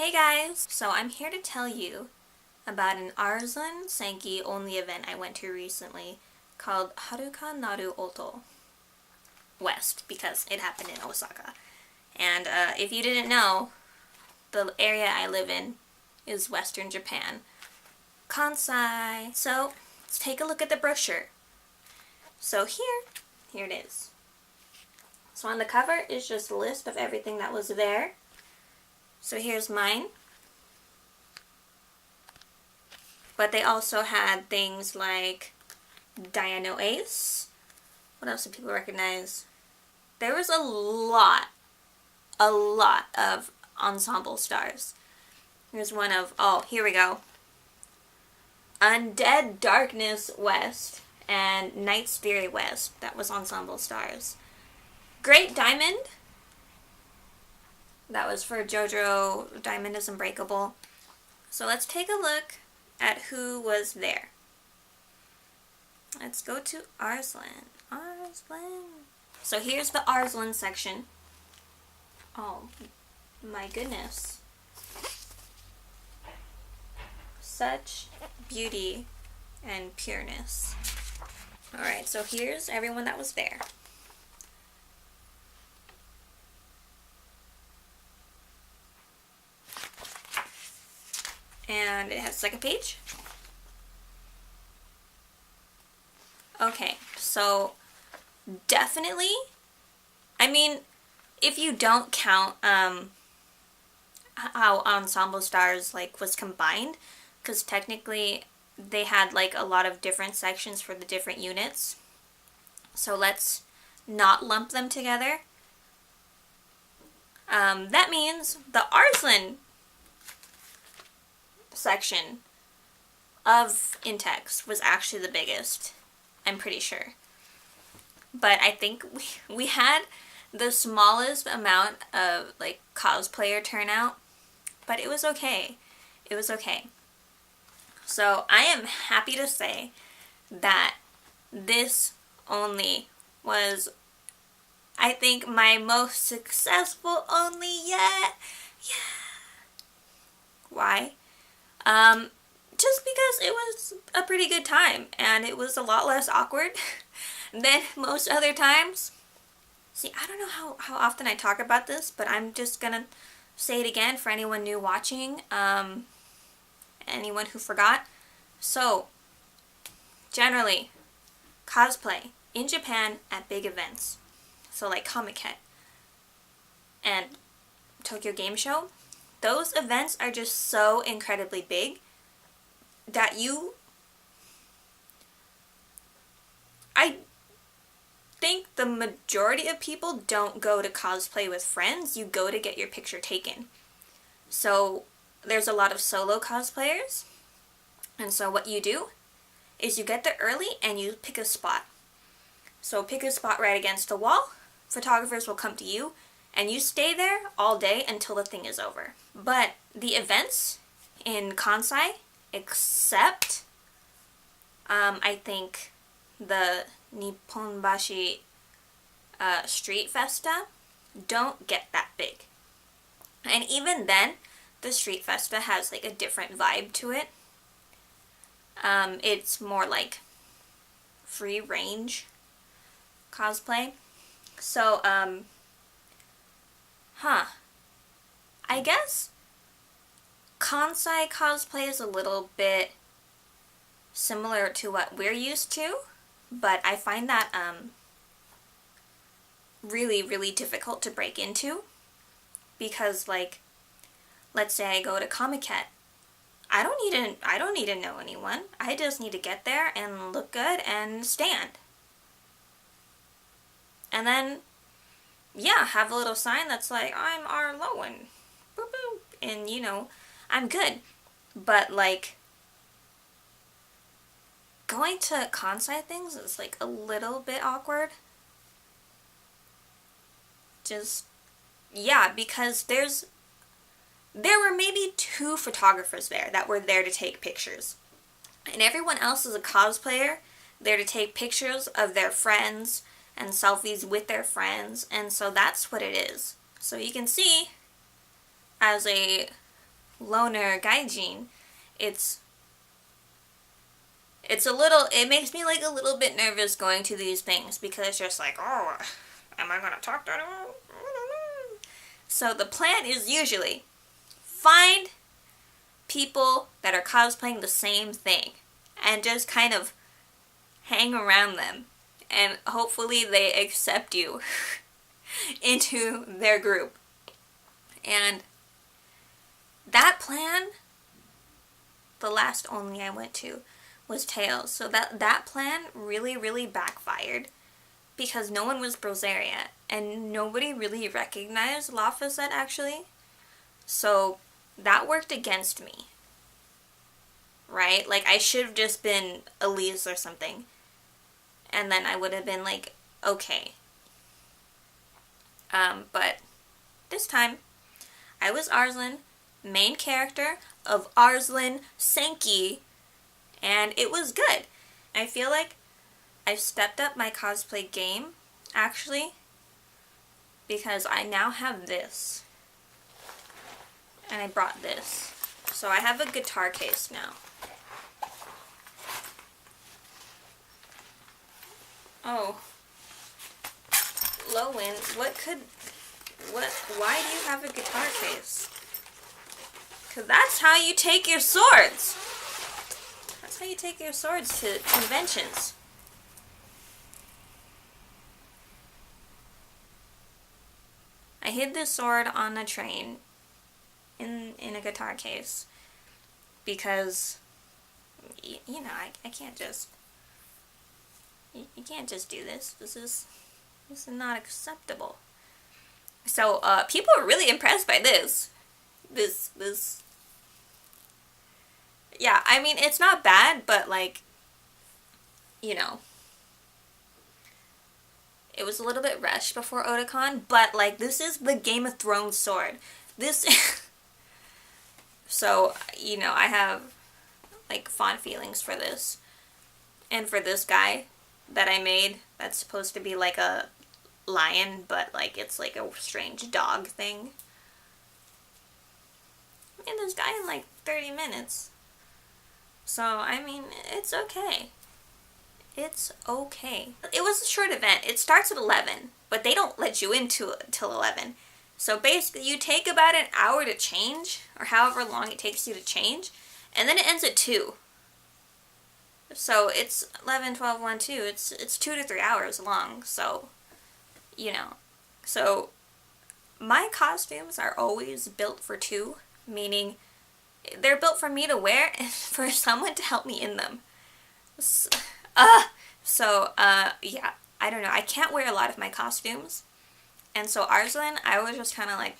Hey guys! So I'm here to tell you about an Arslan Senki only event I went to recently called Haruka Naru Oto West, because it happened in Osaka. And if you didn't know, the area I live in is Western Japan. Kansai! So let's take a look at the brochure. So here it is. So on the cover is just a list of everything that was there. So here's mine. But they also had things like Dino Ace. What else do people recognize? There was a lot of ensemble stars. Here's one of, oh, here we go. Undead Darkness West and Night's Fury West. That was ensemble stars. Great Diamond. That was for JoJo Diamond is Unbreakable. So let's take a look at who was there. Let's go to Arslan. So here's the Arslan section. Oh my goodness. Such beauty and pureness. Alright, so here's everyone that was there. And it has a second page. Okay, so definitely, I mean, if you don't count how Ensemble Stars was combined, because technically they had a lot of different sections for the different units. So let's not lump them together. That means the Arslan section of Intex was actually the biggest, I'm pretty sure. But I think we had the smallest amount of cosplayer turnout, but it was okay. It was okay. So I am happy to say that this only was, I think, my most successful only yet. Yeah. Why? Just because it was a pretty good time, and it was a lot less awkward than most other times. See, I don't know how often I talk about this, but I'm just gonna say it again for anyone new watching, anyone who forgot. So, generally, cosplay in Japan at big events, so like Comic-Con and Tokyo Game Show, those events are just so incredibly big that I think the majority of people don't go to cosplay with friends. You go to get your picture taken. So there's a lot of solo cosplayers. And so what you do is you get there early and you pick a spot. So pick a spot right against the wall. Photographers will come to you. And you stay there all day until the thing is over. But the events in Kansai, except, I think, the Nipponbashi Street Festa, don't get that big. And even then, the Street Festa has a different vibe to it. It's more free range cosplay. So, I guess Kansai cosplay is a little bit similar to what we're used to, but I find that really, really difficult to break into, because let's say I go to Comic-Con. I don't need to know anyone. I just need to get there and look good and stand. And then, yeah, have a little sign that's like, I'm r-lowen, boop boop, and I'm good. But going to Kansai things is a little bit awkward. Just, yeah, because there were maybe 2 photographers there that were there to take pictures. And everyone else is a cosplayer, there to take pictures of their friends and selfies with their friends, and so that's what it is. So you can see, as a loner gaijin, it's a little, it makes me like a little bit nervous going to these things because it's just like, oh, am I gonna talk to anyone? So the plan is usually find people that are cosplaying the same thing and just kind of hang around them, and hopefully they accept you into their group. And that plan, the last only I went to was Tails. So that plan really, really backfired because no one was Brosaria and nobody really recognized Lafayette actually. So that worked against me. Right? Like, I should have just been Elise or something. And then I would have been like, okay. But this time, I was Arslan, main character of Arslan Senki, and it was good. I feel like I've stepped up my cosplay game, actually, because I now have this. And I brought this. So I have a guitar case now. Oh. Lowen, why do you have a guitar case? Because that's how you take your swords. That's how you take your swords to conventions. I hid this sword on a train in a guitar case because, you know, I can't just, you can't just do this. This is not acceptable. So, people are really impressed by this. Yeah, I mean, it's not bad, but, like, you know, it was a little bit rushed before Otakon, but, like, this is the Game of Thrones sword. This, so, you know, I have, like, fond feelings for this. And for this guy that I made, that's supposed to be, like, a lion, but, like, it's, like, a strange dog thing. And this guy in, like, 30 minutes. So, I mean, it's okay. It's okay. It was a short event. It starts at 11, but they don't let you in till 11. So basically, you take about an hour to change, or however long it takes you to change, and then it ends at 2. So it's 11, 12, 1, 2. It's 2 to 3 hours long, so, you know. So, my costumes are always built for 2, meaning they're built for me to wear and for someone to help me in them. Yeah, I don't know. I can't wear a lot of my costumes. And so Arslan, I was just kind of like,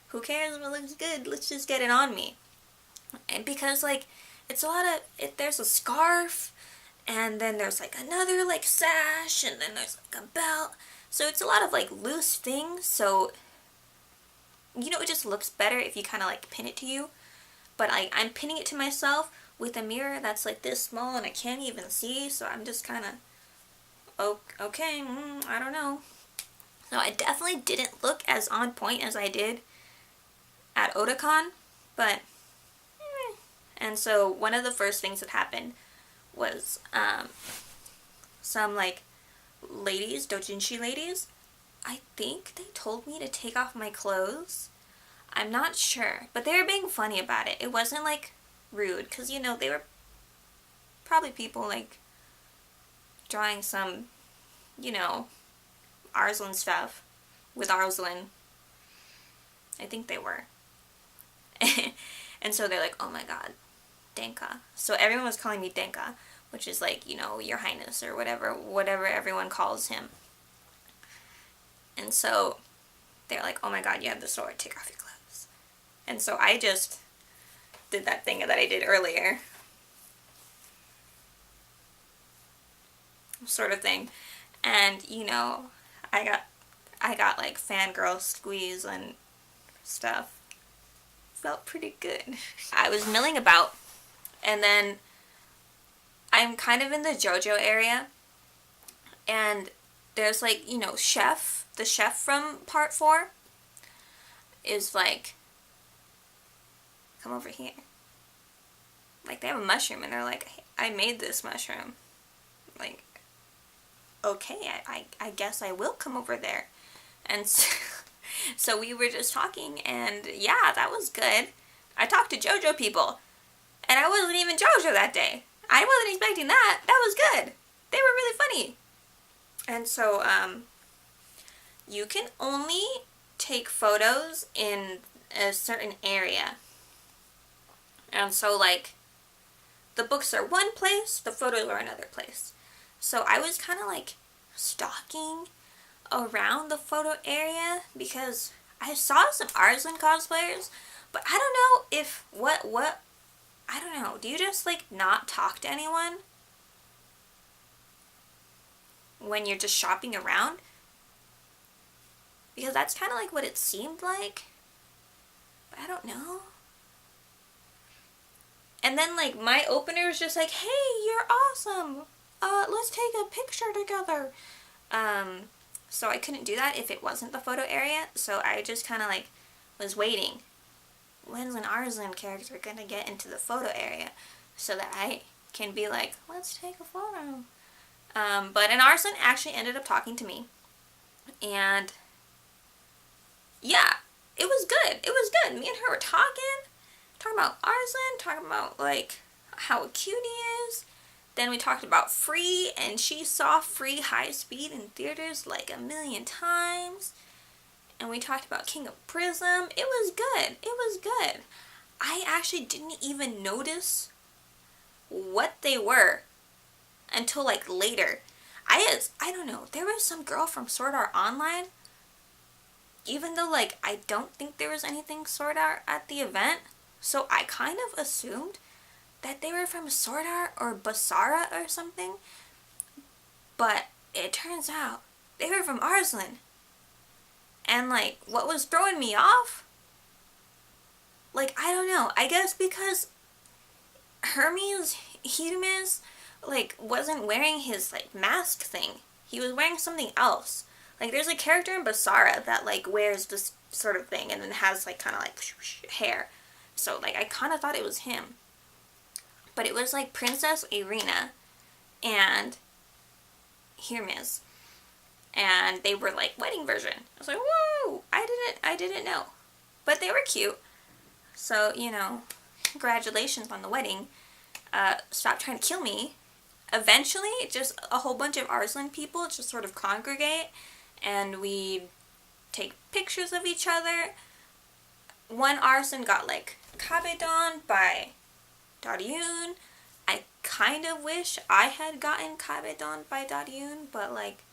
who cares if it looks good? Let's just get it on me. And because, like, it's a lot of, there's a scarf, and then there's, like, another, like, sash, and then there's, like, a belt. So it's a lot of, like, loose things, so, you know, it just looks better if you kind of, like, pin it to you. But, like, I'm pinning it to myself with a mirror that's, like, this small, and I can't even see, so I'm just kind of, okay, I don't know. So I definitely didn't look as on point as I did at Otakon, but, And so one of the first things that happened was, some, like, ladies, doujinshi ladies, I think they told me to take off my clothes. I'm not sure, but they were being funny about it. It wasn't, like, rude, because, you know, they were probably people, like, drawing some, you know, Arslan stuff with Arslan. I think they were. And so they're like, oh my god, Denka. So everyone was calling me Denka, which is like, you know, your highness or whatever everyone calls him. And so they're like, oh my god, you have the sword, take off your clothes. And so I just did that thing that I did earlier. Sort of thing. And, you know, I got like fangirl squeeze and stuff. Felt pretty good. I was milling about, and then I'm kind of in the JoJo area, and there's like, you know, the chef from part 4 is like come over here. Like, they have a mushroom, and they're like, hey, I made this mushroom. Like, okay, I guess I will come over there. And so we were just talking, and yeah, that was good. I talked to JoJo people, and I wasn't even JoJo that day. I wasn't expecting that. That was good. They were really funny. And so, you can only take photos in a certain area. And so, like, the books are one place, the photos are another place. So I was kind of like stalking around the photo area because I saw some Arslan cosplayers, but I don't know if, I don't know, do you just like not talk to anyone when you're just shopping around? Because that's kind of like what it seemed like, but I don't know. And then like my opener was just like, hey, you're awesome. Let's take a picture together. So I couldn't do that if it wasn't the photo area. So I just kind of like was waiting. When's an Arslan character gonna get into the photo area so that I can be like, let's take a photo. But an Arslan actually ended up talking to me. And yeah, it was good. It was good. Me and her were talking about Arslan, talking about like how cute he is. Then we talked about Free, and she saw Free High Speed in theaters like 1,000,000 times. And we talked about King of Prism. It was good. It was good. I actually didn't even notice what they were until like later. I don't know. There was some girl from Sword Art Online. Even though like I don't think there was anything Sword Art at the event. So I kind of assumed that they were from Sword Art or Basara or something. But it turns out they were from Arslan. And like, what was throwing me off? Like, I don't know. I guess because Hermes, like, wasn't wearing his, like, mask thing. He was wearing something else. Like, there's a character in Basara that, like, wears this sort of thing and then has, like, kind of, like, hair. So, like, I kind of thought it was him. But it was, like, Princess Irina and Hermes. And they were, like, wedding version. I was like, whoa! I didn't know. But they were cute. So, you know, congratulations on the wedding. Stop trying to kill me. Eventually, just a whole bunch of Arslan people just sort of congregate. And we take pictures of each other. One Arslan got, like, Kabedon by Daryun. I kind of wish I had gotten Kabedon by Daryun, but, like,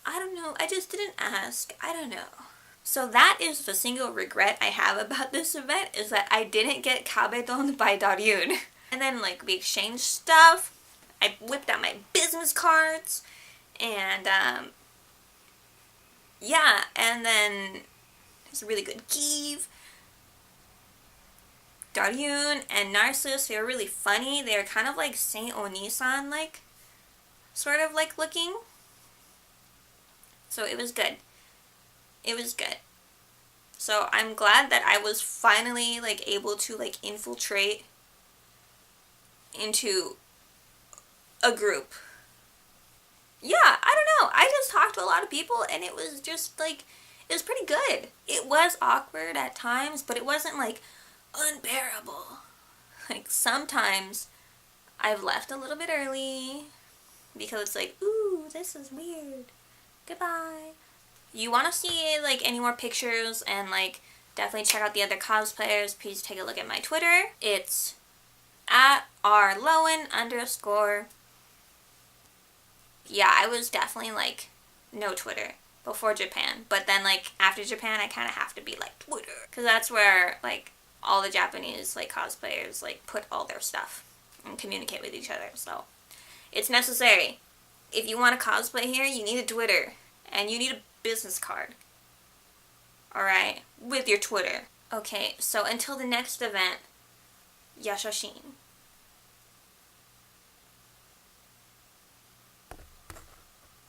I don't know. I just didn't ask. I don't know. So that is the single regret I have about this event, is that I didn't get Kabedon by Daryun. And then, like, we exchanged stuff. I whipped out my business cards. And, yeah. And then it was a really good give. Daryun and Narcissus, they were really funny. They were kind of like Saint Onisan, like, sort of like looking. So it was good. It was good. So I'm glad that I was finally, like, able to, like, infiltrate into a group. Yeah, I don't know. I just talked to a lot of people and it was just, like, it was pretty good. It was awkward at times, but it wasn't, like, unbearable. Like, sometimes I've left a little bit early because it's like, ooh, this is weird. Goodbye. You want to see, like, any more pictures and, like, definitely check out the other cosplayers, please take a look at my Twitter. It's at r-lowen_. Yeah, I was definitely, like, no Twitter before Japan. But then, like, after Japan, I kind of have to be, like, Twitter. Because that's where, like, all the Japanese, like, cosplayers, like, put all their stuff and communicate with each other. So, it's necessary. If you want to cosplay here, you need a Twitter. And you need a business card. Alright? With your Twitter. Okay, so until the next event, Yashashin.